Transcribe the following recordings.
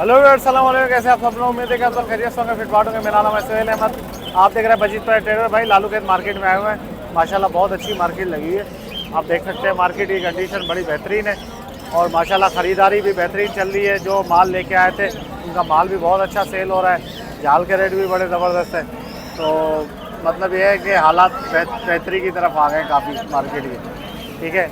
Hello अस्सलाम वालेकुम, कैसे आप सब लोग? उम्मीद है कि आप सब खैरियत से होंगे, फिट फाट होंगे। मेरा नाम है सोहेल अहमद। आप देख रहे हैं बजीत पर ट्रेडर भाई। लालू खेत मार्केट में आए हुए हैं। माशाल्लाह बहुत अच्छी मार्केट लगी है। आप देख सकते हैं मार्केट की कंडीशन बड़ी बेहतरीन है और माशाल्लाह ख़रीदारी भी बेहतरीन चल रही है। जो माल लेके आए थे उनका माल भी बहुत अच्छा सेल हो रहा है। जाल के रेट भी बड़े ज़बरदस्त है। तो मतलब ये है कि हालात बेहतरी की तरफ आ गए काफ़ी मार्केट के। ठीक है,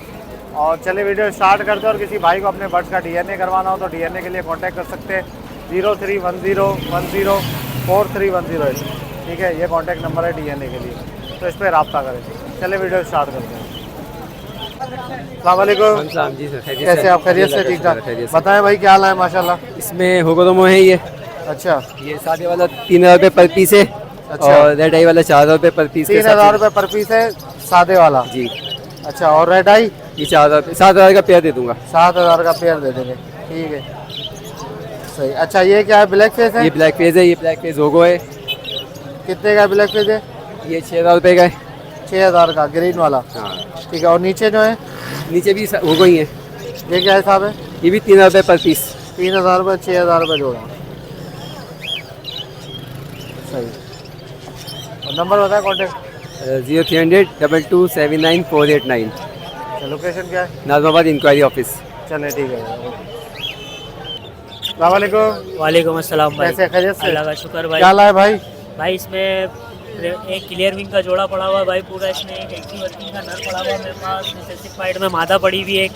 और चलिए वीडियो स्टार्ट करते हैं। और किसी भाई को अपने बर्ड्स का डीएनए करवाना हो तो डीएनए के लिए कांटेक्ट कर सकते हैं 0310104310। ठीक है, ये कांटेक्ट नंबर है डीएनए के लिए, तो इस पर रब्ता करें। चलिए वीडियो स्टार्ट करते हैं। अस्सलाम वालेकुम। जी सर, खैरियत कैसे से? आप? खैरियत से? ठीक ठाक। बताएं भाई, क्या हाल है? माशाल्लाह। इसमें हुक्म है ये। अच्छा ये सादे वाला 3,000 रुपये पर पीस है। अच्छा, और रेड आई वाला 4,000 रुपये पर पीस के 3000 साथ रुपये पर पीस है सादे वाला। जी। अच्छा, और रेड आई? ये 4,000 7,000 का पेयर दे दूंगा। 7000 का पेयर दे देंगे। ठीक है, सही। अच्छा, ये क्या है? ब्लैक फेस है? ये ब्लैक फेज है, ये ब्लैक फेज होगो है। कितने का ब्लैक फेस है? ये 6,000 रुपये का है। 6000 का ग्रीन वाला। हाँ, ठीक है, और नीचे जो है नीचे भी होगो ही है। ये क्या हिसाब है? ये भी 3,000 रुपये पर पीस। 3000 रुपये, 6000 रुपये जोड़ा। सही। और नंबर बताए कॉन्टेक्ट। 0300 लोकेशन क्या है? Nazimabad inquiry office. चलें, ठीक है। अस्सलाम वालेकुम। वालेकुम अस्सलाम भाई। कैसे? खैरियत से? अल्लाह का शुक्र भाई। क्या लाए भाई? भाई इसमें एक क्लियर विंग का जोड़ा पड़ा हुआ है भाई पूरा। इसमें एक एक्टिव वर्किंग का नर पड़ा हुआ है मेरे पास। स्पेसिफाइड में मादा पड़ी हुई है एक।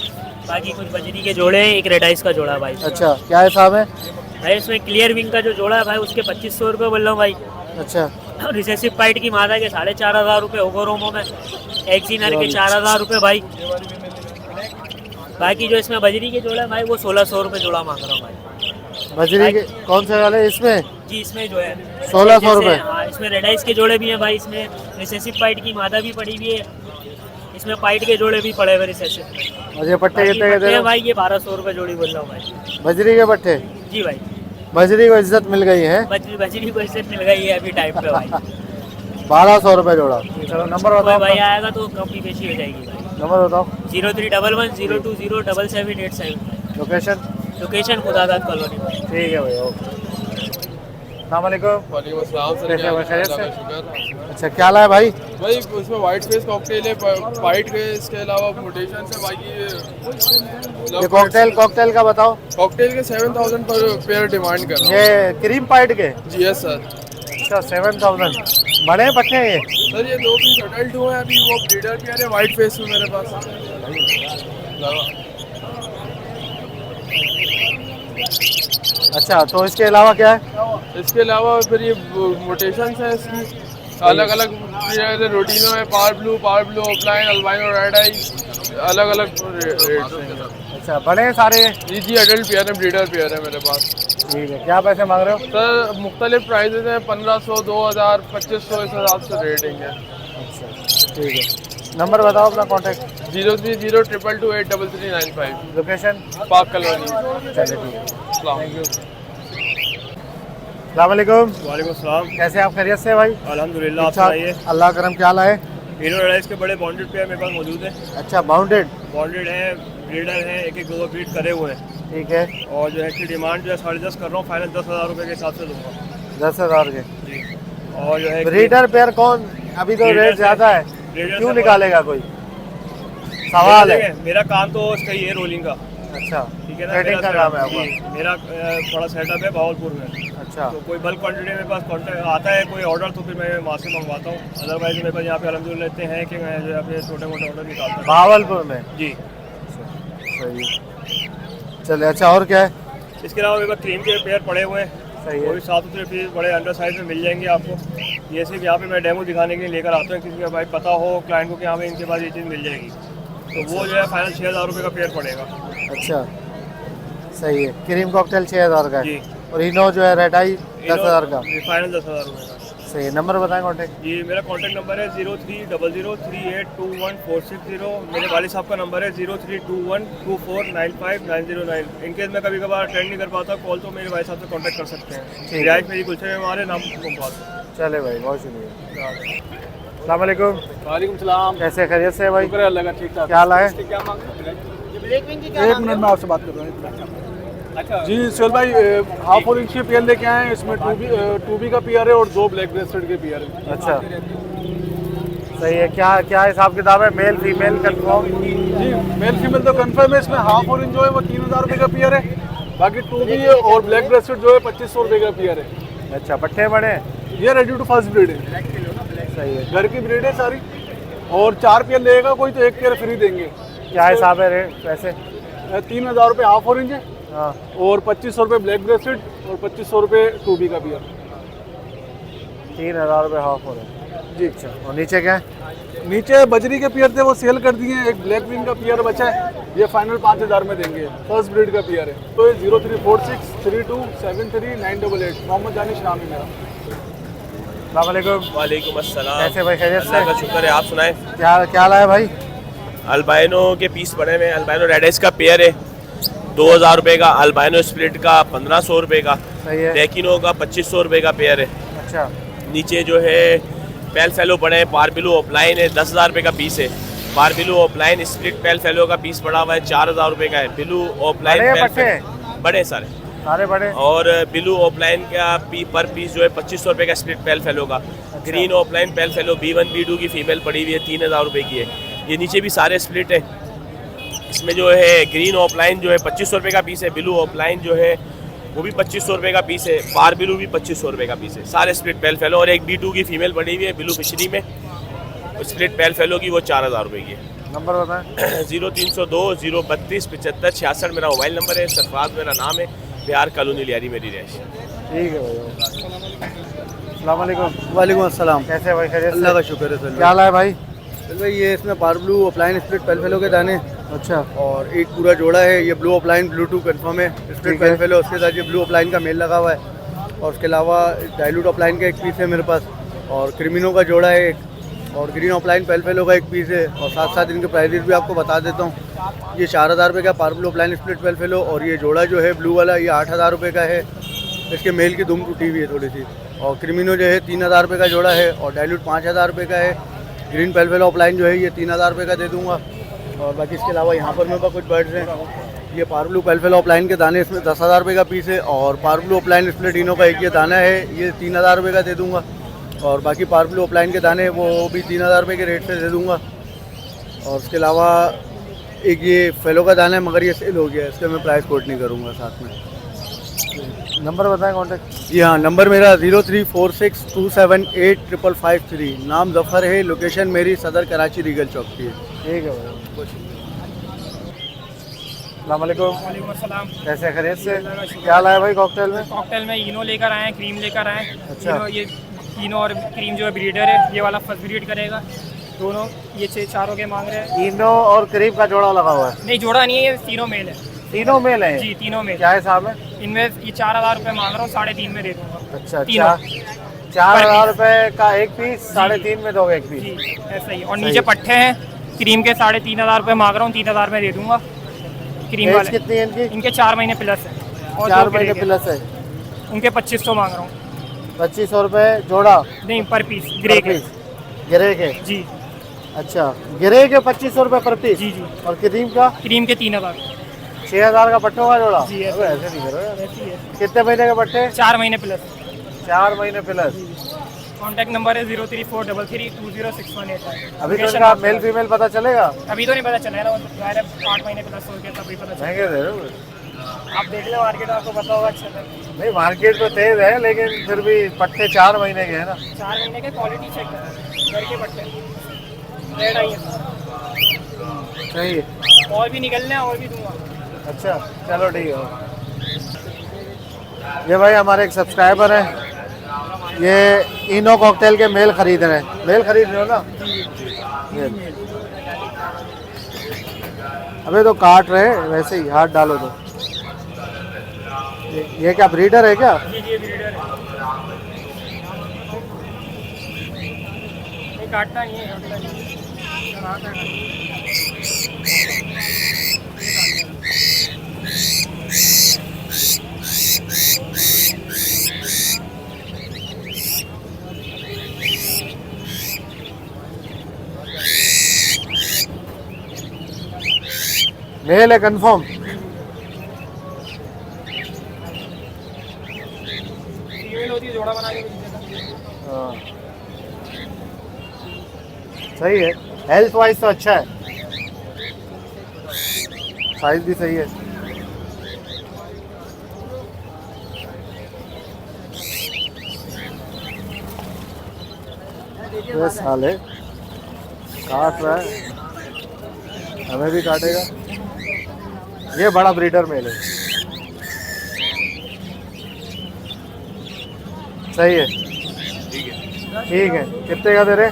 बाकी कुछ बजरी के जोड़े हैं, एक रेड आइस का जोड़ा है भाई। अच्छा, क्या हिसाब है? भाई इसमें क्लियर विंग का जो जोड़ा है भाई उसके 2500 रुपये बोल रहा हूँ भाई। अच्छा, रिसेसिव पाइट की मादा के 4,500 रुपये ओगोरोमो में। एक्सी नर के 4,000 रुपये भाई। बाकी जो इसमें बजरी के जोड़ा है भाई वो 1,600 रुपये जोड़ा मांग रहा हूँ भाई। बजरी के कौन से वाले इसमें? जी, इसमें जो है 1,600 रुपये। हाँ, इसमें रेड आइस के जोड़े भी हैं भाई। इसमें रिसेसिव पाइट की मादा भी पड़ी हुई है। इसमें पाइट के जोड़े भी पड़े हुए रिसेसिव। और ये पट्टे कितने के दे रहे हो? भाई ये 1,200 रुपये जोड़ी बोल रहा हूँ भाई। बजरी के पट्टे? जी भाई, बजरी को इज्जत मिल गई है। बजरी को इससे मिल गई है अभी टाइम पे भाई। 1200 रुपये जोड़ा। चलो नंबर कोई बताओ। भाई आएगा तो कमी बेशी हो जाएगी भाई। नंबर बताओ। 031102077787। लोकेशन? लोकेशन खुदादाद कॉलोनी। ठीक है भाई, ओके। अस्सलाम वालेकुम। वालेकुम अस्सलाम सर, कैसे हो? खैरियत से? शुक्र। अच्छा, क्या लाए भाई? भाई उसमें वाइट फेस कॉकटेल है, वाइट के इसके अलावा मोटेशन से बाकी ये कॉकटेल का बताओ। कॉकटेल के 7,000 पर पेयर डिमांड कर रहा ये क्रीम पाइट के? हूँ। जी यस सर। अच्छा, 7000। बड़े पट्टे हैं ये? सर ये 2 पीस अडल्ट हुए हैं अभी, वो ब्रीडर पेयर है वाइट फेस में मेरे पास। अच्छा, तो इसके अलावा क्या है? इसके अलावा फिर ये मोटेशन है इसकी अलग अलग रूटीनों में, parblue opaline, albino, red eye, अलग अलग रेट्स हैं। अच्छा, बड़े हैं सारे? जी अडल्ट पेयर है, ब्रीडर पेयर है मेरे पास। ठीक है, क्या पैसे मांग रहे हो? सर मुख्तलिफ प्राइजेज हैं, 1500, 2000, 2500, इस हिसाब से रेटिंग है। अच्छा, ठीक है। नंबर बताओ अपना कॉन्टैक्ट। 0302228395। लोकेशन? Park colony. चलिए, ठीक है। Thank you. अस्सलाम वालेकुम। वालेकुम सलाम। कैसे आप? खैरियत से भाई? अल्हम्दुलिल्लाह, आप अच्छा, सुनाइए। अल्लाह करम। क्या लाए? तीनों लड़ाई के बड़े बॉन्डेड पेयर मेरे पास मौजूद है। अच्छा, बाउंडेड? बॉन्डेड है, ब्रीडर है, एक एक दो ब्रीड करे हुए हैं। ठीक है। और जो है इसकी डिमांड जो है 10.5 कर रहा हूँ, फाइनल 10,000 रुपये के हिसाब से दूंगा 10,000 के। जी। और जो है ब्रीडर पेयर कौन? अभी तो ब्रीडर रेट से- ज़्यादा है, ब्रीडर क्यों से- निकालेगा कोई? सवाल है। मेरा काम तो इसका ही है रोलिंग का। अच्छा, ठीक है ना, ट्रेडिंग का काम है आपका? मेरा थोड़ा सेटअप है भावलपुर में। अच्छा, तो कोई बल्क क्वांटिटी मेरे पास कॉन्टेक्ट आता है, कोई ऑर्डर तो फिर मैं वहाँ से मंगवाता हूँ। अदरवाइज मेरे पास यहाँ पे अलहमदुलिल्लाह लेते हैं कि मैं जो है अपने छोटे मोटे ऑर्डर निकालता हूँ। भावलपुर में? जी। सही। चलिए, अच्छा, और क्या है? इसके अलावा मेरे पास क्रीम के पेयर पड़े हुए हैं। सही वो है। भी 7 पीस बड़े अंडर साइज में मिल जाएंगे आपको। ये सिर्फ यहाँ पे मैं डेमो दिखाने के लिए लेकर आता हूँ, किसी का भाई पता हो क्लाइंट को कि यहाँ पे इनके पास ये चीज़ मिल जाएगी। तो वो जो है फाइनल 6,000 रुपये का पेयर पड़ेगा। अच्छा, सही है। क्रीम कॉकटेल 6000 का है। जी। और इनो जो है रेड आई 10,000 का। फाइनल 10,000 रुपये का। सही है। नंबर बताएं कॉन्टैक्ट। जी, मेरा कॉन्टैक्ट नंबर है 03003821 मेरे वाली साहब का नंबर है 0321249599। इनकेस मैं कभी कभार अटेंड नहीं कर पाता कॉल, तो मेरे भाई साहब से कॉन्टैक्ट कर सकते हैं। ठीक है। रियायत मेरी गुलशन में हमारे नाम मुमताज़। चले भाई, बहुत शुक्रिया। अस्सलाम वालेकुम। वालेकुम सलाम। कैसे? खैरियत से भाई? शुक्र है अल्लाह का, ठीक ठाक। क्या लाए? क्या मांग? एक मिनट में आपसे बात कर रहा हूँ। जी सोहेल भाई, हाफ और इंच के पेयर लेके आए हैं। इसमें 2B का पेयर है और 2 ब्लैक ब्रेस्टेड के पेयर है। अच्छा, सही है। क्या क्या हिसाब किताब है, मेल फीमेल कंफर्म? जी मेल फीमेल तो कंफर्म है। इसमें हाफ और इंच जो है वो 3000 रुपये का पेयर है। बाकी 2B है और ब्लैक ब्रेस्टेड जो है 2500 रुपये का पेयर है। अच्छा, पट्टे बड़े? ये रेडी टू फर्स्ट ब्रीड है। सही है। घर की ब्रीड है सारी। और 4 पेयर लेगा कोई तो 1 पेयर फ्री देंगे। क्या हिसाब है रेट पैसे? 3000 रुपये हाफ और इंच है हाँ, और 2500 रुपये ब्लैक ब्रेस्टेड और 2500 रुपये 2B का पेयर। 3000 रुपये हाफ हो रहे जी। अच्छा, और नीचे क्या है? नीचे बजरी के पेयर थे वो सेल कर दिए हैं। एक ब्लैक विंग का पेयर बचा है, ये फाइनल 5000 में देंगे। फर्स्ट ब्रीड का पेयर है। तो ये 034632739888 मोहम्मद जानिश नाम है मेरा। वालेकुम। वालेकुम अस्सलाम। कैसे भाई, खैरियत अल्लाह का से? शुक्र है, आप सुनाएं। क्या क्या लाया भाई? अल्बाइनो के पीस पड़े हुए हैं। अल्बाइनो रेड आइस का पेयर है 2000 रुपये का। अल्बाइनो स्प्लिट का 1500 रुपये का। सही है। डेकिनो का 2500 रुपये का पेयर है। अच्छा, नीचे जो है पेल फेलो पड़े हैं। पारबिलो ऑफलाइन है 10,000 रुपये का पीस है। पारबिलो ऑफलाइन स्प्लिट पेल फेलो का पीस पड़ा हुआ है 4000 रुपये का है। बिलू ऑफलाइन बड़े पेल पट्टे? फेलो- बड़े सारे सारे बड़े। और बिलू ऑफलाइन का पर पीस जो है 2500 रुपये का स्प्लिट पेल फेलो का। ग्रीन ऑफलाइन पेल फेलो B1 B2 की फीमेल पड़ी हुई है 3000 रुपये की है। ये नीचे भी सारे स्प्लिट है। इसमें जो है ग्रीन ऑफलाइन जो है 2500 रुपये का पीस है। बिलू ऑफलाइन जो है वो भी 2500 रुपये का पीस है। पार बिलू भी 2500 रुपये का पीस है। सारे स्प्लिट पेल फेलो और एक B2 की फीमेल पड़ी हुई है बिलू फिशरी में। स्प्लिट पेल फेलो की वो 4000 रुपये की है। नंबर बताएं। 0302 032 75 66 मेरा मोबाइल नंबर है। सरफराज मेरा नाम है। बिहार कॉलोनी लियारी मेरी रैश। ठीक है भाई। अस्सलाम वालेकुम। वालेकुम अस्सलाम। कैसे भाई, खैरियत से? अल्लाह का शुक्र है सर। क्या लाया भाई? भाई ये इसमें parblue opaline split pale fallow के दाने अच्छा, और एक पूरा जोड़ा है। ये blue opaline blue to confirm है स्प्लिट ठीक है। Pale fallow. उसके साथ ये ब्लू ऑफलाइन का मेल लगा हुआ है और उसके अलावा डाइल्यूट ऑफलाइन का एक पीस है मेरे पास और क्रिमिनो का जोड़ा है एक और ग्रीन ऑफलाइन पेल फेलो का एक पीस है। और साथ साथ इनके प्राइजेस भी आपको बता देता हूँ। ये 4000 रुपये का parblue opaline split pale fallow और ये जोड़ा जो है ब्लू वाला ये 8000 रुपये का है। इसके मेल की दुम टूटी हुई है थोड़ी सी। और क्रिमिनो जो है 3000 रुपये का जोड़ा है और डाइल्यूट 5000 रुपये का है। ग्रीन पेल फेलो ऑफलाइन जो है ये 3000 रुपये का दे दूँगा। और बाकी इसके अलावा यहाँ पर मेरे पास कुछ बर्ड्स हैं। ये पार ब्लू पेल फेलो ऑफलाइन के दाने इसमें 10,000 रुपये का पीस है और पार ब्लू ऑफलाइन स्प्लिट इनो का एक ये दाना है ये 3000 रुपये का दे दूँगा। और बाकी पार ब्लू ऑफलाइन के दाने वो भी 3000 रुपये के रेट से दे दूँगा। और उसके अलावा एक ये फेलो का दाना है मगर ये सेल हो गया है, इसका मैं प्राइस कोट नहीं करूँगा साथ में। नंबर बताएं कॉन्टेक्ट। जी हाँ, नंबर मेरा 0346278553। नाम जफ़र है। लोकेशन मेरी सदर कराची रीगल चौक की है। ठीक है भाई। अस्सलाम वालेकुम। कैसे, खैरियत से? क्या लाया भाई कॉकटेल में? कॉकटेल में इनो लेकर आए हैं, क्रीम लेकर आए हैं। अच्छा। इनो ये इनो और क्रीम जो है ब्रीडर है, ये वाला फर्स्ट ब्रीड करेगा। दोनों ये चारों के मांग रहे हैं। इनो और करीब का जोड़ा लगा हुआ है? नहीं, जोड़ा नहीं है, ये तीनों मेल है। तीनों मेल हैं? जी, तीनों मेल। क्या हिसाब है? इनमें ये 4000 रुपये मांग रहा हूँ, 3.5 में दे दूँगा। अच्छा, तीनों। 4000 रुपये का एक पीस, 3.5 में दोगे एक पीस? जी, ऐसा ही। और नीचे पट्टे हैं क्रीम के 3500 रुपये मांग रहा हूँ, 3000 में दे दूँगा। क्रीम एज वाले कितनी है इनकी? इनके 4 महीने प्लस है। और 4 दो महीने ग्रे के। प्लस है। उनके 2500 मांग रहा हूँ। 2500 रुपये जोड़ा? नहीं, पर पीस ग्रे के। गिरे के? जी। अच्छा, गिरे के 2500 रुपये पर पीस? जी जी। और क्रीम का? क्रीम के 3000। 6000 का पट्टों का जोड़ा? जी, अबे ऐसे नहीं करो यार। ऐसी है। कितने महीने के पट्टे? 4 महीने प्लस। 4 महीने प्लस। कॉन्टैक्ट नंबर है 0343320618। अभी तो इनका मेल फीमेल पता चलेगा? अभी तो नहीं पता चला है ना, 8 महीने प्लस हो गया तभी पता चला। महंगे दे रहे हो? आप देख लो मार्केट, आपको पता होगा अच्छा से। नहीं, मार्केट तो तेज है लेकिन फिर भी पट्टे 4 महीने के हैं ना। 4 महीने के क्वालिटी चेक करें, घर के पट्टे रेड आई है। सही है। और भी निकलने हैं, और भी दूंगा। अच्छा, चलो ठीक है। ये भाई हमारे एक सब्सक्राइबर हैं, ये इनो कॉकटेल के मेल खरीद रहे हैं। मेल खरीद रहे हो ना? ये अबे तो काट रहे हैं वैसे ही, हाथ डालो तो। ये क्या ब्रीडर है क्या? जी जी, ब्रीडर है। ये काटता नहीं है, काटता नहीं है। मेल है कंफर्म? फीमेल होती है जोड़ा बना के बेच देता। हाँ। सही है, हेल्थ वाइज तो अच्छा है, साइज भी सही है। ये साले काट रहा है, हमें भी काटेगा। ये बड़ा ब्रीडर मेल है, सही है, ठीक है। कितने का दे रहे?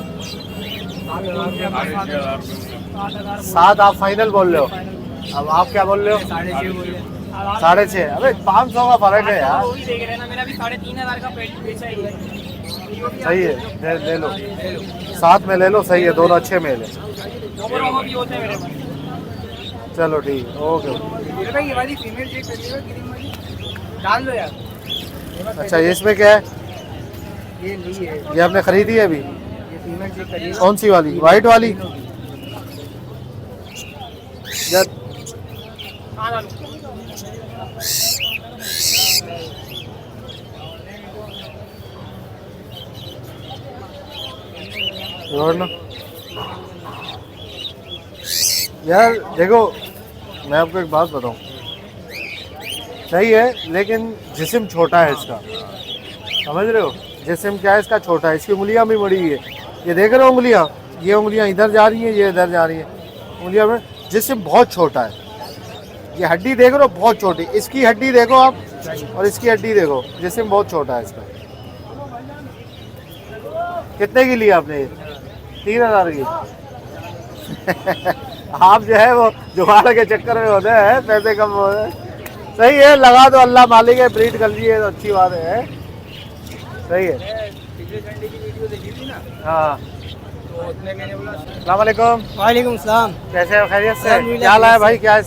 7 आप फाइनल बोल रहे हो, अब आप क्या बोल रहे हो? 6.5। अबे 500 का फर्क है यार। देख रहे ना, मेरा भी 3,500 का बेचा ही है। सही है, ले लो, साथ में ले लो, सही है, दोनों अच्छे मेल है। भी होते हैं मेरे पास। चलो ठीक है, ओके। भाई ये वाली फीमेल चेक करिएगा, ग्रीन वाली डाल दो यार। अच्छा, इसमें क्या है? ये ली है, ये आपने खरीदी है अभी? ये फीमेल चेक करिए। कौन सी वाली? वाइट वाली? यार हाँ डालो। और ना यार देखो, मैं आपको एक बात बताऊं, सही है लेकिन जिस्म छोटा है इसका, समझ रहे हो? जिस्म क्या है इसका? छोटा है। इसकी उंगलियां भी बड़ी है, ये देख रहे हो उंगलियां, ये उंगलियां इधर जा रही हैं, ये इधर जा रही हैं, उंगलियां में जिस्म बहुत छोटा है। ये हड्डी देख रहे हो, बहुत छोटी। इसकी हड्डी देखो आप और इसकी हड्डी देखो, जिस्म बहुत छोटा है इसका। कितने की ली आपने? 3,000 की। आप जो है वो जुगाड़ के चक्कर में होते हैं, पैसे कम हो रहे हैं। सही है, लगा दो, अल्लाह मालिक है, ब्रीड कर लिए तो अच्छी बात है। सही है। हाँ, अस्सलाम वालेकुम। वालेकुम सलाम। कैसे हो? खैरियत से? क्या लाया भाई? क्या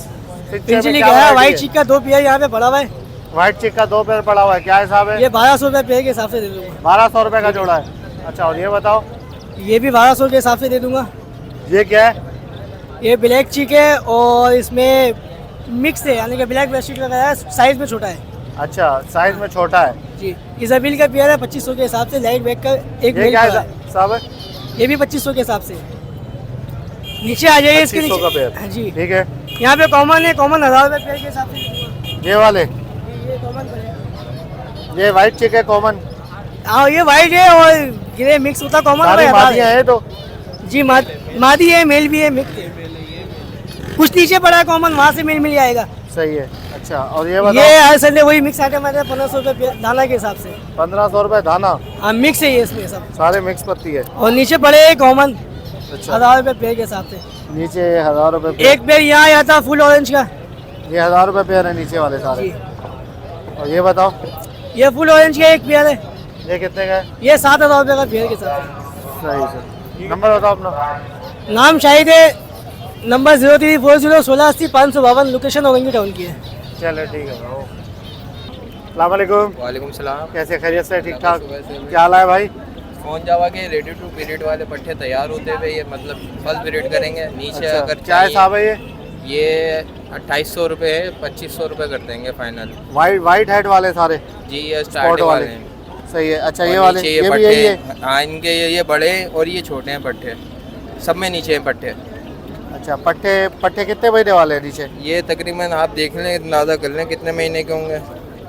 पिंजली का है, व्हाइट चिक का 2 पेयर यहाँ पे पड़ा हुआ है। व्हाइट चिक का 2 पेयर पड़ा हुआ है, क्या हिसाब है? ये 1200 रुपये पेयर के हिसाब से दे दूंगा। 1200 रुपये का जोड़ा है। अच्छा, और ये बताओ? ये भी 1200 के हिसाब से दे दूंगा। ये क्या है? ये ब्लैक चिक है और इसमें मिक्स है, यानी कि ब्लैक बेडशीट वगैरह है, साइज में छोटा है। अच्छा, साइज में छोटा है जी। इजाबिल का पेयर है 2500 के हिसाब से, लाइट बैग का एक ये मेल क्या पड़ा है। हिसाब है? ये भी 2500 के हिसाब से। नीचे आ जाइए, इसके 2500 का नीचे। पेयर। हाँ जी, ठीक है। यहाँ पे कॉमन है, कॉमन 1000 रुपये पेयर के हिसाब से दे दूंगा। ये वाले? ये कॉमन पड़ेगा। ये व्हाइट चिक है कॉमन? हाँ, ये वाइट है और ग्रे मिक्स होता कॉमन। सारी मादियाँ है तो? जी, मादी है, मेल भी है, मिक्स है। कुछ नीचे पड़ा है कॉमन, वहाँ से मेल मिल जाएगा। सही है। अच्छा, और ये बताओ? ये हर संडे वही मिक्स आइटम है, 1500 रुपये दाना के हिसाब से। 1500 रुपये दाना? हाँ, मिक्स है ये, इसमें सब सारे मिक्स पत्ती है। और नीचे पड़े कॉमन अच्छा, 1000 रुपये पेयर के हिसाब से। नीचे 1000 रुपये एक पेयर यहाँ आया था फुल ऑरेंज का, ये 1000 रुपये पेयर है नीचे वाले सारे। जी। और ये बताओ? ये फुल ऑरेंज का एक पेयर है, ये कितने का है? ये 7000 रुपये का पेयर के हिसाब से। सही सही। नंबर बताओ अपना? नाम शाहिद है, नंबर 0340 1680 552, लोकेशन औरंगी टाउन की है। चलो ठीक है। अस्सलाम वालेकुम। वालेकुम सलाम। कैसे? खैरियत से? ठीक ठाक। सुबह से क्या हाल है भाई? फोन जावा के रेडी टू पीरियड वाले पट्टे तैयार होते हुए, ये मतलब फर्स्ट पीरियड करेंगे। नीचे अच्छा, अगर क्या हिसाब है? ये 2800 रुपये है, 2500 रुपये कर देंगे फाइनल। वाइट हेड वाले सारे? जी, ये स्टार्टिंग वाले हैं। सही है। अच्छा, और ये वाले? नीचे ये भी पट्टे, यही है? हाँ, इनके ये बड़े और ये छोटे हैं पट्टे, सब में नीचे हैं पट्टे। अच्छा, पट्टे कितने महीने वाले हैं नीचे? ये तकरीबन आप देख लें, अंदाज़ा कर लें कितने महीने के होंगे।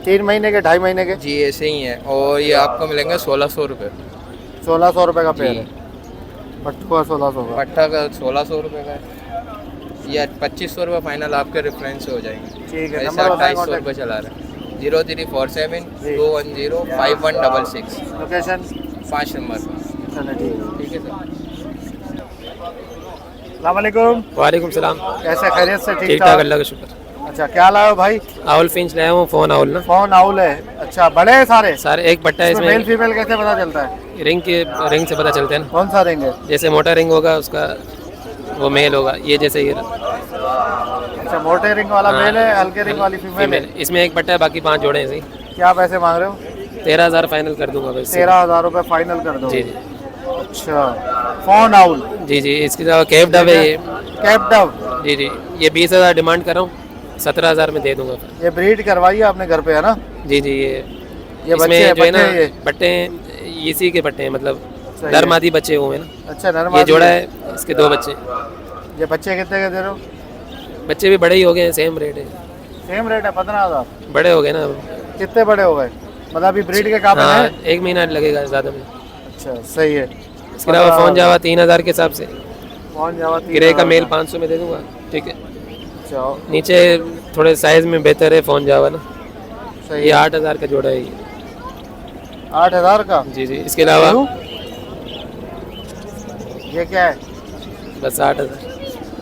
3 महीने के, 2.5 महीने के? जी, ऐसे ही हैं। और ये आपको मिलेंगे 1600 रुपये। 1600 रुपये का पेयर जी। है पट्टू का? 1600 का पट्टा का 1600 रुपये का है। ये 2500 रुपये फाइनल आपके रेफरेंस से हो जाएंगे। ठीक है। ऐसा नंबर बताएं 2800 रुपये चला रहा है। 0347 210 5166, लोकेशन? 5 नंबर। चलो ठीक है। ठीक है सर। अस्सलाम वालेकुम। वालेकुम सलाम। कैसे? खैरियत से? ठीक ठाक, अल्लाह का शुक्र। अच्छा, क्या लाए हो भाई? आउल फिंच लाया हूँ, फोन आउल ना। फोन आउल है? अच्छा, बड़े हैं सारे? सारे एक पट्टा है इसमें मेल इसमें। फीमेल कैसे पता चलता है? रिंग से पता चलता है ना। कौन सा रिंग है? जैसे मोटा रिंग होगा उसका वो मेल होगा, ये जैसे ये अच्छा, मोटे रिंग वाला हाँ, मेल है, हल्के रिंग वाली फीमेल है। इसमें एक पट्टा है, बाकी 5 जोड़े हैं। सही। क्या पैसे मांग रहे हो? 13,000 फाइनल कर दूंगा बस। 13,000 रुपये फाइनल कर दो? जी जी अच्छा, फोन आउल? जी जी। इसके अलावा कैप डब है ये। Cap dub? जी जी, ये 20,000 डिमांड कर रहा हूँ, 17,000 में दे दूंगा। ये ब्रीड करवाई है आपने घर पे, है ना? जी जी, ये ये इसमें बच्चे जो है ना पट्टे ये? पट्टे इसी के पट्टे हैं, मतलब सही नर है। मादी बच्चे हुए हैं ना। अच्छा नर ये मादी जोड़ा है। है, इसके 2 बच्चे। ये बच्चे कितने के दे रहे हो? बच्चे भी बड़े ही हो गए हैं, सेम रेट है, सेम रेट है 15,000। बड़े हो गए ना। कितने बड़े हो गए? मतलब अभी ब्रीड के काबिल हाँ, है? 1 महीना लगेगा ज़्यादा में। अच्छा सही है। इसके अलावा फ़ोन जावा 3000 के हिसाब से, कौन जावा? ग्रे का मेल 500 में दे दूंगा, ठीक है। अच्छा नीचे थोड़े साइज़ में बेहतर है फ़ोन जावा ना। सही ये है। 8000 का जोड़ा है ये। 8,000 का? जी जी। इसके अलावा ये क्या है? बस 8000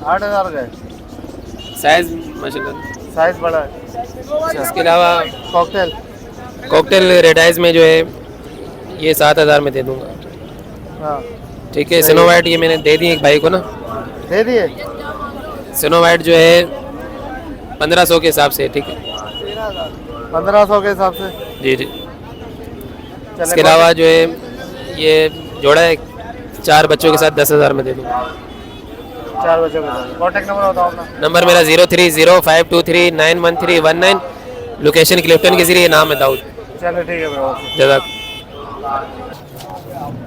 8,000 का है। साइज़ माशाल्लाह। साइज बड़ा है। इसके अलावा कॉकटेल कॉकटेल रेड आइज में जो है ये 7000 में दे दूंगा, हाँ ठीक है। स्नो वाइट ये मैंने दे दी एक भाई को ना, दे दिए। स्नो वाइट जो है 1500 के हिसाब से, ठीक है। 1500 के हिसाब से। जी जी। चले इसके अलावा जो है ये जोड़ा है 4 बच्चों के साथ 10,000 में दे दूंगा। 4 बच्चों के साथ। कॉन्टैक्ट नंबर बताओ अपना। नंबर मेरा 030523911319। लोकेशन क्लिफ्टन के जरिए, नाम है दाऊद। चलो ठीक है ब्रो। जज़ाक।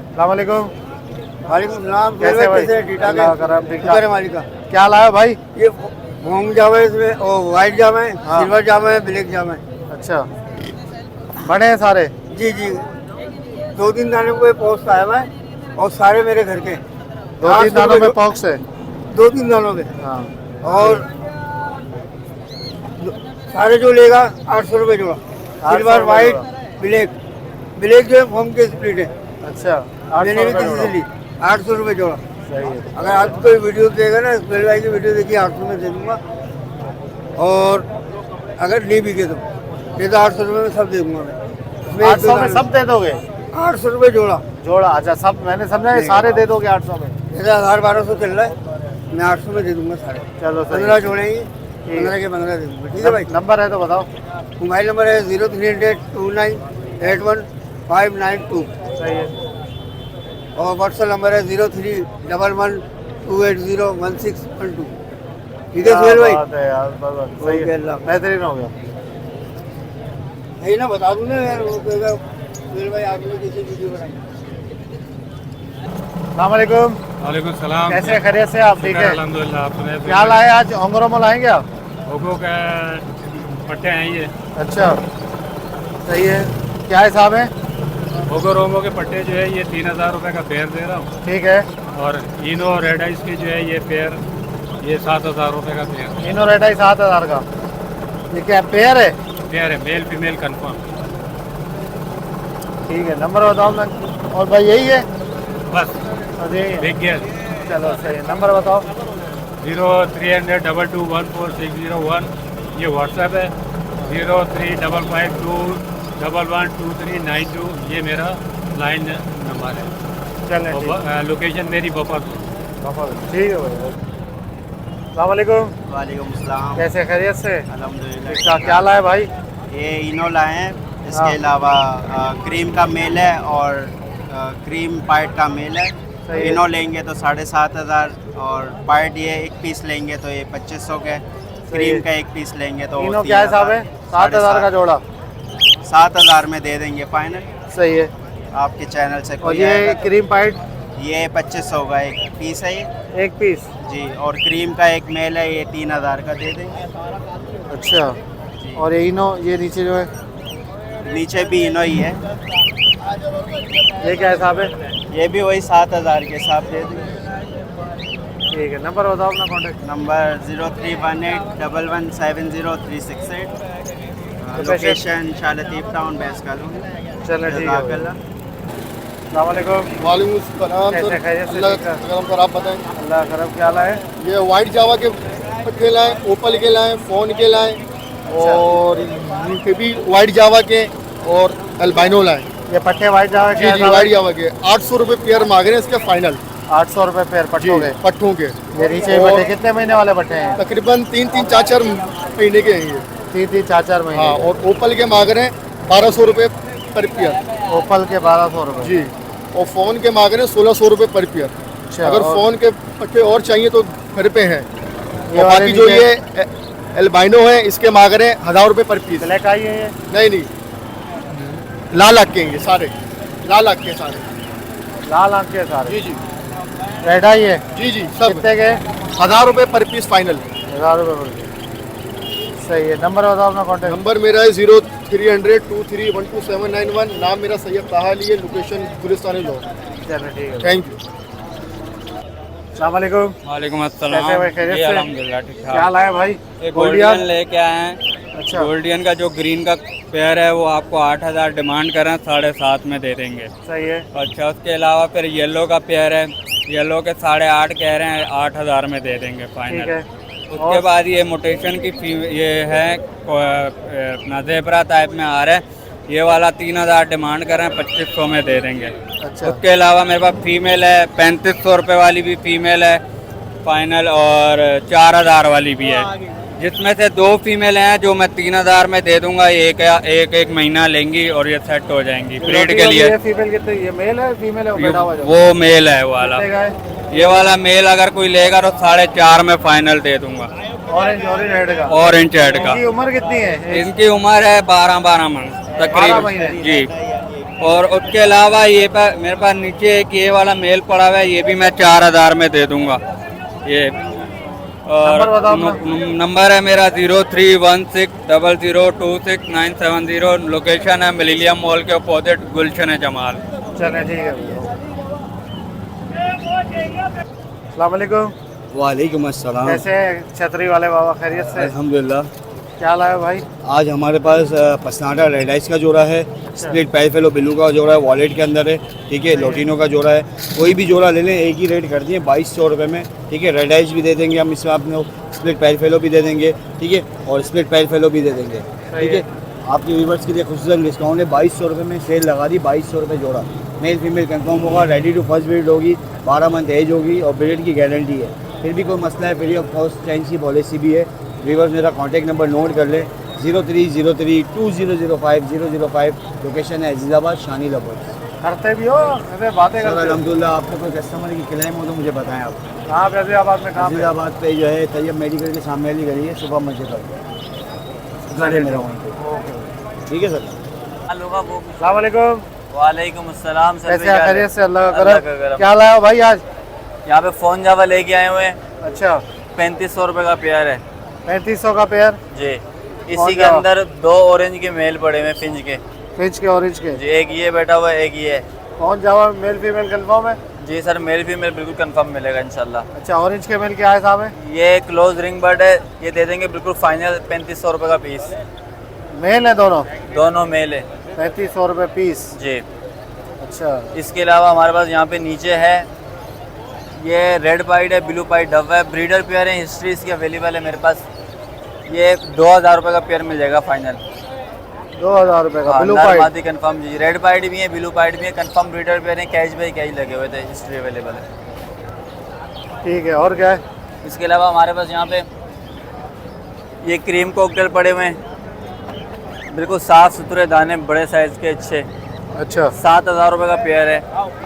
अस्सलाम वालेकुम। वालेकुम सलाम। कैसे भाई? कैसे ठीक ठाक अल्लाह है? का करम, ठीक शुक्र है ठाक। मालिक का। क्या लाया भाई? ये होम जामा है, इसमें और वाइट जामा है, हाँ। सिल्वर जामा है, ब्लैक जामा है। अच्छा बड़े हैं सारे? जी जी। 2-3 दानों को पोस्ट आया हुआ है और सारे मेरे घर के। 2-3 दानों में पॉक्स है? 2-3 दानों के। हाँ। और सारे जो लेगा 800 रुपये जोड़ा। 800 सिल्वर रुपये वाइट जोड़ा। ब्लैक। ब्लैक जो है फॉर्म के स्प्लिट है। अच्छा मैंने 800 भी रुपये किसी से जोड़ा। ली 800 रुपये जोड़ा। सही है। अगर आप कोई वीडियो देगा ना, सुहेल भाई की वीडियो देखिए, 800 में दे दूंगा। और अगर नहीं बिके तो नहीं तो 800 रुपये में सब दे दूंगा मैं। इसमें 800 में सब दे दोगे? 800 रुपये जोड़ा। जोड़ा? अच्छा सब, मैंने समझा ये सारे दे दोगे 800 में। जैसे 1000-1200 चल रहा है, मैं 800 में दे दूंगा सारे। चलो सही 15 है। जोड़े ही, 15 के 15 दे दूंगा, ठीक है भाई। नंबर है तो बताओ। मोबाइल नंबर है 0300298159 सही है। और व्हाट्सएप नंबर है 031128016112। ठीक है सुहेल भाई? बात है यार, बस सही ओके, है, अल्लाह। बेहतरीन हो गया। यही ना बता दूँ ना यार, वो कहेगा सुहेल भाई आपने किसी वीडियो बनाई। अस्सलाम वालेकुम। वालेकुम सलाम। कैसे खैरियत से आप? ठीक है अल्हम्दुलिल्लाह। आप सुनाए? क्या लाए आज? ओंगरोमो लाएंगे आप? ओगो का पट्टे हैं ये। अच्छा सही है। क्या हिसाब है? ओगो रोमो के पट्टे जो है ये 3000 रुपये का पेयर दे रहा हूँ। ठीक है। और इनो रेड आइस के जो है ये पेयर ये 7000 रुपये का पेयर। इनो रेड आई 7000 का। ये क्या पेयर है? पेयर है, मेल फीमेल कंफर्म। ठीक है। नंबर बताओ ना। और भाई यही है? बस बस यही है। बिग गया। चलो सही है। नंबर बताओ। 0300224601 ये व्हाट्सएप है। 0355211239 ये मेरा लाइन नंबर है। चलें ठीक है। और लोकेशन मेरी बफर। ठीक है भाई। अस्सलाम वालेकुम। वालेकुम सलाम। कैसे खैरियत से? अल्हम्दुलिल्लाह। ठीक ठाक। क्या लाए भाई? ये इनो लाए हैं, इसके हाँ। अलावा क्रीम का मेल है और क्रीम पाइट का मेल है। सही है। इनो लेंगे तो 7500 और पाइट ये एक पीस लेंगे तो ये 2500 के। क्रीम का एक पीस लेंगे तो इनो क्या हिसाब है? 7000 का जोड़ा। 7000 में दे देंगे फाइनल। सही है। आपके चैनल से और कोई ये आएगा क्रीम पाइट? ये 2500 का एक पीस है ये। एक पीस? जी। और क्रीम का एक मेल है, ये 3000 का दे देंगे। अच्छा। और ये इनो, ये नीचे जो है नीचे भी इनो ही है। ये क्या हिसाब है? ये भी वही 7000 के हिसाब दे देंगे। ठीक है। नंबर बताओ अपना contact. Number 0318117036 location Shah Latif town base colony. चलो ठीक है। अस्सलाम वालेकुम। वालेकुम सलाम कैसे सर। खैरियत से? अल्लाह ठीक है। करम सर, आप बताएं। अल्लाह करम। क्या लाए? ये वाइट जावा के पट्टे लाए, ओपल के लाए, फोन के लाए और इनके भी वाइट जावा के और अल्बाइनो लाए। ये पट्टे वाइट जावा के? जी जी वाइट जावा के 800 रुपये पेयर मांग रहे हैं इसके फाइनल। 800 रुपये पेयर पट्टों के? पट्टों के। ये नीचे और पट्टे कितने महीने वाले पट्टे हैं? तकरीबन 3-4 महीने के हैं ये। 3-4 महीने। हाँ। और ओपल के मांग रहे हैं 1200 रुपये पर पेयर। ओपल के 1200 रुपये? जी। और फ़ोन के मांग रहे हैं 1600 रुपये पर पेयर। अच्छा। अगर और फ़ोन के पट्टे और चाहिए तो घर पे हैं। ये और वाले बाकी जो नीचे? ये एल्बाइनो है इसके मांग रहे हैं 1000 रुपये पर पीस। ब्लैक आई है ये? नहीं नहीं, लाल आँख के हैं ये सारे, लाल आँख के सारे। लाल आँख के सारे। जी जी। रेड आई है। जी जी सब। कितने के? 1000 रुपये पर पीस फाइनल। 1000 रुपये पर पीस। सही है। नंबर बताओ अपना कॉन्टेक्ट। नंबर मेरा है 0300 23122791। नाम मेरा सैयद ताहा अली है, लोकेशन गुलिस्तान लो। चलो ठीक है। Thank you. अस्सलामुअलैकुम। वालेकुम अस्सलाम। कैसे भाई, खैरियत से? अल्हम्दुलिल्लाह ठीक ठाक। क्या लाए भाई? गोल्डियन लेके आए हैं। अच्छा। गोल्डियन का जो ग्रीन का पेयर है वो आपको 8000 डिमांड कर रहे हैं, 7.5 में दे देंगे। सही है। अच्छा, उसके अलावा फिर येलो का पेयर है, येलो के 8.5 कह रहे हैं, 8000 में दे देंगे फाइनल। ठीक है। उसके बाद ये मोटेशन की ये है अपना ज़ेब्रा टाइप में आ रहा है, ये वाला 3000 डिमांड कर रहे हैं, 2500 में दे देंगे। अच्छा। उसके अलावा मेरे पास फीमेल है, 3500 रुपये वाली भी फीमेल है फाइनल, और 4000 वाली भी है, जिसमें से 2 फीमेल हैं जो मैं 3000 में दे दूंगा। एक महीना लेंगी और ये सेट हो जाएंगी ब्रीड के लिए। ये फीमेल कितने? ये मेल है फीमेल है? वो बैठा हुआ है जो? वो मेल है वाला। कितने का है? ये वाला मेल अगर कोई लेगा तो 4.5 में फाइनल दे दूंगा। ऑरेंज हेड का। ऑरेंज हेड का। इनकी उम्र कितनी है? इनकी उम्र है 12 मंथ 12 महीने। तकरीबन जी। और उसके अलावा ये मेरे पास नीचे एक ये वाला मेल पड़ा हुआ है, ये भी मैं 4000 में दे दूंगा ये। और नंबर बताओ अपना। नंबर है मेरा 0316002690। लोकेशन है मिलेनियम मॉल के अपोजिट गुलशन है जमाल। चले ठीक है। अस्सलाम वालेकुम। वालेकुम अस्सलाम। कैसे हैं छतरी वाले बाबा, खैरियत से? अल्हम्दुलिल्लाह। क्या लाया भाई? आज हमारे पास पसनाडा रेड आइस का जोड़ा है, स्प्लिट पैल फेलो ब्लू का जोड़ा है, वॉलेट के अंदर है, ठीक है। लोटिनो का जोड़ा है, कोई भी जोड़ा ले लें एक ही रेट कर दिए 2200 रुपये में, ठीक है। रेड आइस भी दे देंगे हम इसमें आपने, स्प्लिट पैल फेलो भी दे देंगे, ठीक है, और स्प्लिट पैल फेलो भी दे देंगे, ठीक है। आपके व्यूवर्स के लिए खुसूसन डिस्काउंट है, 2200 रुपये में सेल लगा दी, 2200 रुपये जोड़ा। मेल फीमेल कंफर्म होगा, रेडी टू फर्स्ट ब्रीड होगी, 12 मंथ एज होगी और ब्रीड की गारंटी है। फिर भी कोई मसला है, फ्री ऑफ कॉस्ट चेंज की पॉलिसी भी है। व्यूवर्स मेरा कॉन्टैक्ट नंबर नोट कर लें, 03032005 लोकेशन है अजीज़ाबाद शानी लबोर। करते भी हो ऐसे बातें करते हो? अल्हम्दुलिल्लाह। आपको कोई कस्टमर की क्लेम हो तो मुझे बताएं आप। कहाँ पे? अजीज़ाबाद में कहाँ पे? अजीज़ाबाद पे जो है तैयब मेडिकल के सामने वाली गली है, सुबह मस्जिद पर, मेरा वहीं पे। ठीक है सर। अस्सलाम वालेकुम। वालेकुम अस्सलाम सर। कैसे हैं? खैरियत से? अल्लाह का करम। करम। क्या लाया हो भाई आज? यहाँ पे फ़ोन जावा लेके आए हुए हैं। अच्छा। 3500 रुपये का पेयर है। 3500 का पेयर जी। इसी के अंदर 2 ऑरेंज के मेल पड़े हुए, फिंच के। फिंच के ऑरेंज के जी। एक ये बैठा हुआ है, एक ये है। कौन जावा मेल फीमेल कंफर्म है? जी सर, मेल फीमेल बिल्कुल कंफर्म मिलेगा इंशाल्लाह। अच्छा। ऑरेंज के मेल क्या है साहब? ये क्लोज रिंग बर्ड है, ये दे देंगे बिल्कुल फाइनल 3500 रुपये का पीस। मेल है दोनों? दोनों मेल है। 3500 रुपये पीस। जी। अच्छा। इसके अलावा हमारे पास यहाँ पे नीचे है, ये रेड पाइड है, ब्लू पाइड डव है, ब्रीडर पेयर है, हिस्ट्री इसकी अवेलेबल है मेरे पास। ये 2000 रुपये का पेयर मिल जाएगा फाइनल। 2000 रुपये का ब्लू पाइड पाइड कंफर्म जी। रेड पाइड भी है, ब्लू पाइड भी है, कंफर्म ब्रीडर पेयर है, कैच बाई कैच लगे हुए थे, हिस्ट्री अवेलेबल है। ठीक है। और क्या है? इसके अलावा हमारे पास यहाँ पे ये क्रीम कॉकटेल पड़े हुए हैं, बिल्कुल साफ़ सुथरे दाने, बड़े साइज़ के अच्छे। अच्छा। 7000 रुपये का पेयर है।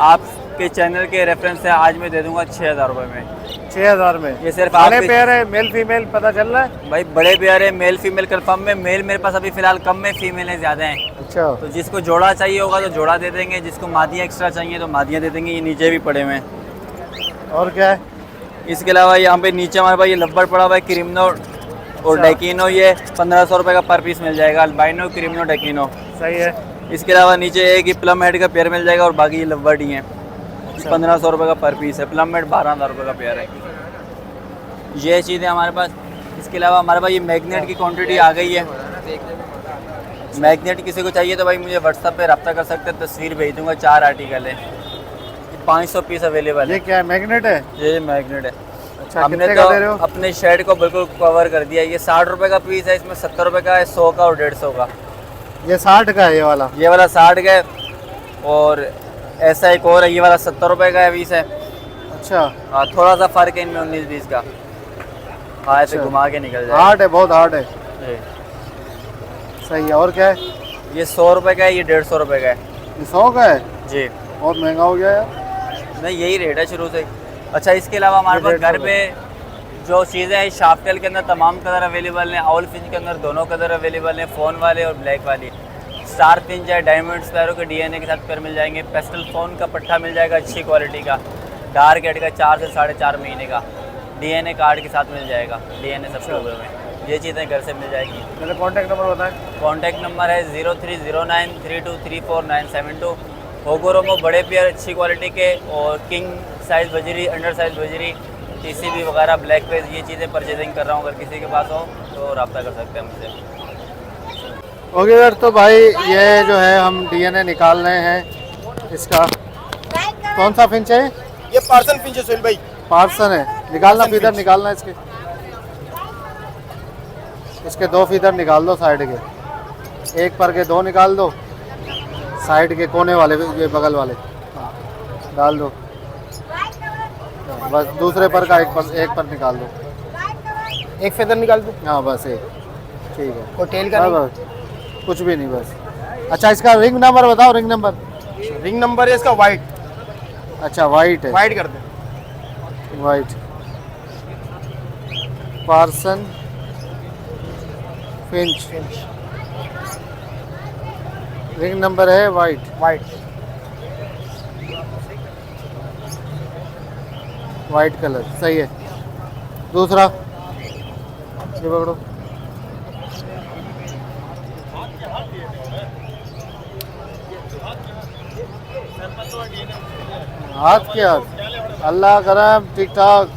आपके चैनल के रेफरेंस से आज मैं दे दूंगा 6000 रुपये में। 6000 में? ये सिर्फ बड़े पेयर है, मेल फीमेल पता चल रहा है भाई? बड़े पेयर है, मेल फीमेल कंफर्म में। मेल मेरे पास अभी फ़िलहाल कम में, फीमेल ज़्यादा हैं। अच्छा। तो जिसको जोड़ा चाहिए होगा तो जोड़ा दे देंगे, जिसको मादियाँ एक्स्ट्रा चाहिए तो मादियाँ दे देंगे। ये नीचे भी पड़े हुए हैं। और क्या है? इसके अलावा यहाँ पे नीचे हमारे पास ये लब्बड़ पड़ा हुआ है, क्रीमनो और डेकिनो। ये 1500 रुपये का पर पीस मिल जाएगा, अल्बाइनो, क्रीमनो, डेकिनो। सही है। इसके अलावा नीचे एक ही प्लम हेड का पेयर मिल जाएगा और बाकी ये लव्वर्ड ही हैं। 1500 रुपये का पर पीस है। प्लम हेड 12000 रुपये का पेयर है। ये चीज़ है हमारे पास। इसके अलावा हमारे पास ये मैग्नेट की क्वांटिटी आ गई है। मैग्नेट किसी को चाहिए तो भाई मुझे व्हाट्सएप पे रब्ता कर सकते हैं, तस्वीर भेज दूंगा। 4 आर्टिकल है, 500 पीस अवेलेबल है। ये क्या है? मैग्नेट है? ये मैग्नेट है। अच्छा। हमने कितने तो का दे रहे हो? अपने शेड को बिल्कुल कवर कर दिया। ये 60 रुपये का पीस है, इसमें 70 रुपये का है, 100 का और 150 का। ये 60 का है ये वाला? ये वाला 60 का है और ऐसा एक और है, ये वाला 70 रुपये का है, 20 है। अच्छा। हाँ, थोड़ा सा फ़र्क है इनमें 19-20 का। हाँ, ऐसे घुमा के निकल जाए। हार्ड है, बहुत हार्ड है। सही है। और क्या है? ये 100 रुपये का है, ये 150 रुपये का है। ये 100 का है जी। बहुत महंगा हो गया यार। नहीं, यही रेट है शुरू से। अच्छा। इसके अलावा हमारे पास घर पे जो चीज़ें हैं, शाफ्टेल के अंदर तमाम कलर अवेलेबल हैं, आउल फिंच के अंदर दोनों कलर अवेलेबल हैं, फ़ोन वाले और ब्लैक वाली। स्टार फिंच है, डायमंड स्पैरो के डीएनए के साथ पेयर मिल जाएंगे। पेस्टल फोन का पट्टा मिल जाएगा अच्छी क्वालिटी का, डार्क हेड का 4 से 4.5 महीने का, डीएनए कार्ड के साथ मिल जाएगा, डीएनए सबसे हुए में। ये चीज़ें घर से मिल जाएगी। मेरा कॉन्टैक्ट नंबर बताएं। कॉन्टैक्ट नंबर है 030932349972। होगोरोमो बड़े पेयर अच्छी क्वालिटी के और किंग साइज़ बजरी, अंडर साइज़ बजरी, टीसीबी वगैरह, ब्लैक पेज, ये चीज़ें परचेजिंग कर रहा हूँ। अगर किसी के पास हो तो रब्ता कर सकते हैं मुझसे। ओके सर, तो भाई ये जो है हम डीएनए निकाल रहे हैं इसका। कौन सा फिंच है? ये पार्सन फिंच है सोहेल भाई। पार्सन है, निकालना फीदर निकालना इसके 2 फीदर निकाल दो साइड के, एक पर के 2 निकाल दो, साइड के कोने वाले ये बगल वाले डाल दो, बस दूसरे पर का एक पर निकाल दो, एक फेदर निकाल दो। हाँ बस एक, ठीक है। और टेल का बस कुछ भी नहीं बस। अच्छा इसका रिंग नंबर बताओ। रिंग नंबर है इसका वाइट। अच्छा वाइट है, वाइट कर दे। White parson finch, ring number है वाइट। वाइट कलर सही है। दूसरा ये पकड़ो, हाथ के हाथ, अल्लाह करम ठीक ठाक।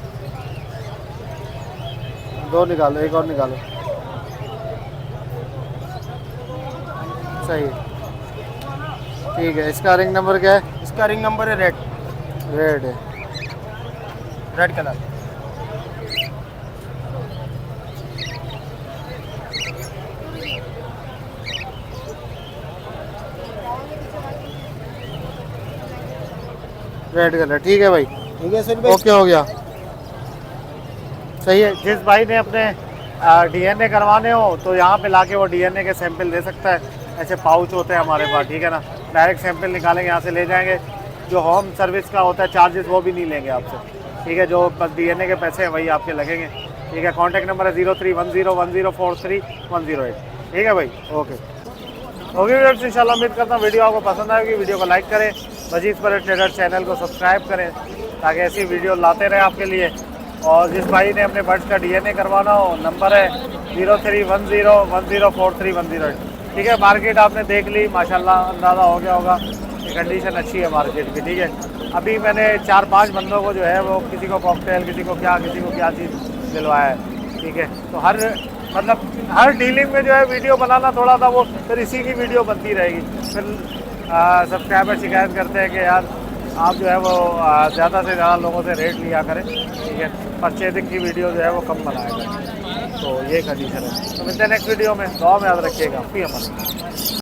2 निकालो, एक और निकालो, सही है, ठीक है। इसका रिंग नंबर क्या है? इसका रिंग नंबर है रेड है, रेड कलर। रेड कलर, ठीक है भाई। ठीक है सर, ओके हो गया, सही है। जिस भाई ने अपने डीएनए करवाने हो तो यहाँ पे लाके वो डीएनए के सैंपल दे सकता है। ऐसे पाउच होते हैं हमारे पास, ठीक है ना, डायरेक्ट सैंपल निकालेंगे यहाँ से ले जाएंगे। जो होम सर्विस का होता है चार्जेस वो भी नहीं लेंगे आपसे, ठीक है। जो बस डीएनए के पैसे हैं वही आपके लगेंगे, ठीक है। कॉन्टैक्ट नंबर है 03101043 ठीक है भाई। ओके व्यूअर्स, इंशाल्लाह उम्मीद करता हूँ वीडियो आपको पसंद आएगी। वीडियो को लाइक करें, मजीद पर ट्रेडर चैनल को सब्सक्राइब करें ताकि ऐसी वीडियो लाते रहे आपके लिए। और जिस भाई ने अपने बर्ड्स का डीएनए करवाना हो, नंबर है 03101043 ठीक है। मार्केट आपने देख ली, माशाल्लाह अंदाज़ा हो गया होगा कि कंडीशन अच्छी है मार्केट की, ठीक है। अभी मैंने 4-5 बंदों को जो है वो किसी को कॉकटेल, किसी को क्या चीज़ दिलवाया है, ठीक है। तो हर डीलिंग में जो है वीडियो बनाना थोड़ा सा वो फिर इसी की वीडियो बनती रहेगी। फिर सब्सक्राइबर शिकायत करते हैं कि यार आप जो है वो ज़्यादा से ज़्यादा लोगों से रेट लिया करें, ठीक है। परचेजिंग की वीडियो जो है वो कम बनाया करें, तो ये कंडीशन है। तो मिलते हैं नेक्स्ट वीडियो में। दुआ में याद रखिएगा।